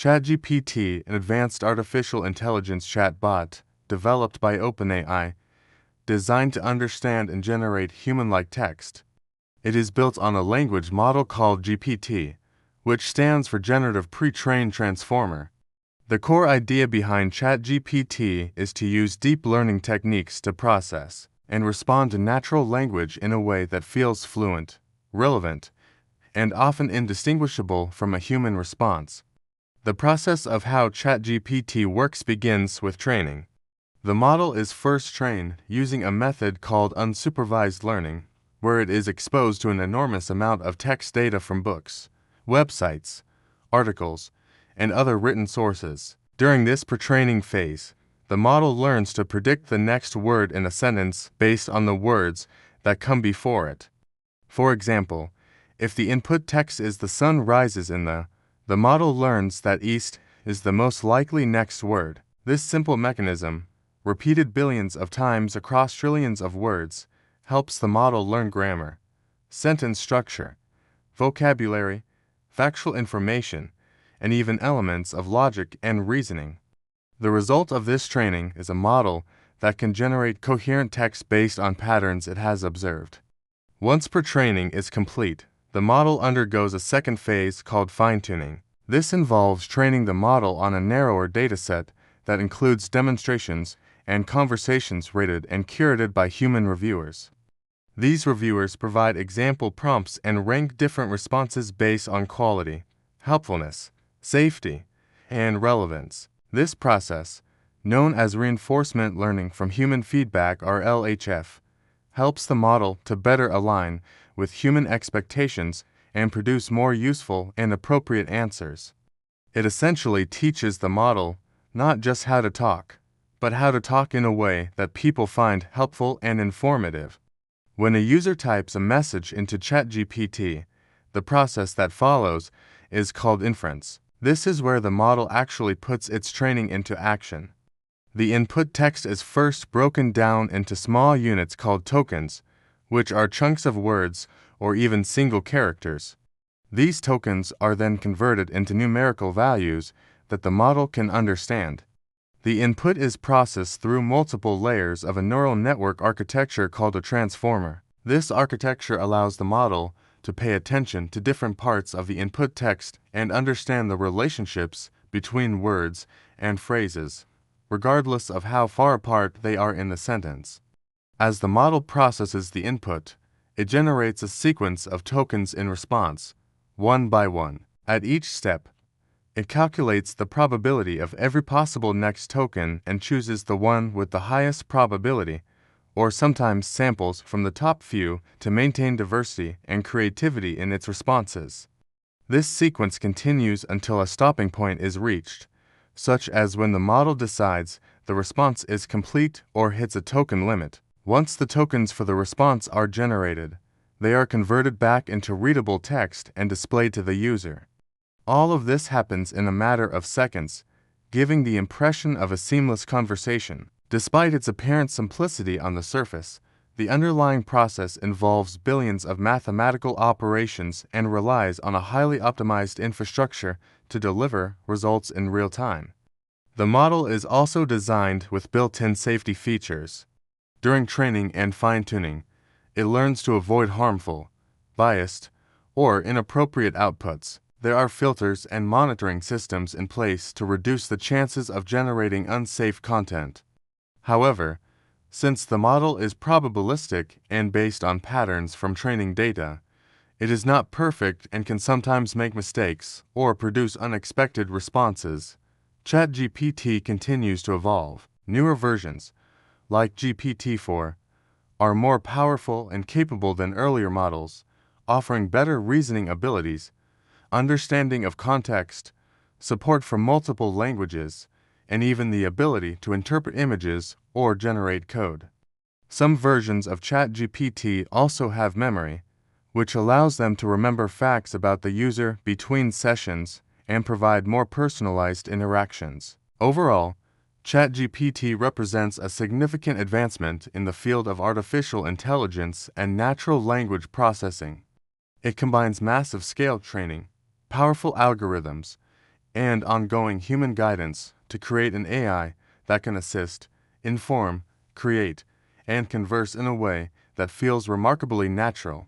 ChatGPT, an advanced artificial intelligence chatbot developed by OpenAI, designed to understand and generate human-like text. It is built on a language model called GPT, which stands for Generative Pre-trained Transformer. The core idea behind ChatGPT is to use deep learning techniques to process and respond to natural language in a way that feels fluent, relevant, and often indistinguishable from a human response. The process of how ChatGPT works begins with training. The model is first trained using a method called unsupervised learning, where it is exposed to an enormous amount of text data from books, websites, articles, and other written sources. During this pre-training phase, the model learns to predict the next word in a sentence based on the words that come before it. For example, if the input text is "the sun rises in the model learns that east is the most likely next word. This simple mechanism, repeated billions of times across trillions of words, helps the model learn grammar, sentence structure, vocabulary, factual information, and even elements of logic and reasoning. The result of this training is a model that can generate coherent text based on patterns it has observed. Once pre-training is complete, the model undergoes a second phase called fine-tuning. This involves training the model on a narrower dataset that includes demonstrations and conversations rated and curated by human reviewers. These reviewers provide example prompts and rank different responses based on quality, helpfulness, safety, and relevance. This process, known as reinforcement learning from human feedback or LHF, helps the model to better align with human expectations and produce more useful and appropriate answers. It essentially teaches the model not just how to talk, but how to talk in a way that people find helpful and informative. When a user types a message into ChatGPT, the process that follows is called inference. This is where the model actually puts its training into action. The input text is first broken down into small units called tokens, which are chunks of words or even single characters. These tokens are then converted into numerical values that the model can understand. The input is processed through multiple layers of a neural network architecture called a transformer. This architecture allows the model to pay attention to different parts of the input text and understand the relationships between words and phrases, regardless of how far apart they are in the sentence. As the model processes the input, it generates a sequence of tokens in response, one by one. At each step, it calculates the probability of every possible next token and chooses the one with the highest probability, or sometimes samples from the top few to maintain diversity and creativity in its responses. This sequence continues until a stopping point is reached, such as when the model decides the response is complete or hits a token limit. Once the tokens for the response are generated, they are converted back into readable text and displayed to the user. All of this happens in a matter of seconds, giving the impression of a seamless conversation. Despite its apparent simplicity on the surface, the underlying process involves billions of mathematical operations and relies on a highly optimized infrastructure to deliver results in real time. The model is also designed with built-in safety features. During training and fine-tuning, it learns to avoid harmful, biased, or inappropriate outputs. There are filters and monitoring systems in place to reduce the chances of generating unsafe content. However, since the model is probabilistic and based on patterns from training data, it is not perfect and can sometimes make mistakes or produce unexpected responses. ChatGPT continues to evolve. Newer versions, like GPT-4, are more powerful and capable than earlier models, offering better reasoning abilities, understanding of context, support for multiple languages, and even the ability to interpret images or generate code. Some versions of ChatGPT also have memory, which allows them to remember facts about the user between sessions and provide more personalized interactions. Overall, ChatGPT represents a significant advancement in the field of artificial intelligence and natural language processing. It combines massive scale training, powerful algorithms, and ongoing human guidance to create an AI that can assist, inform, create, and converse in a way that feels remarkably natural.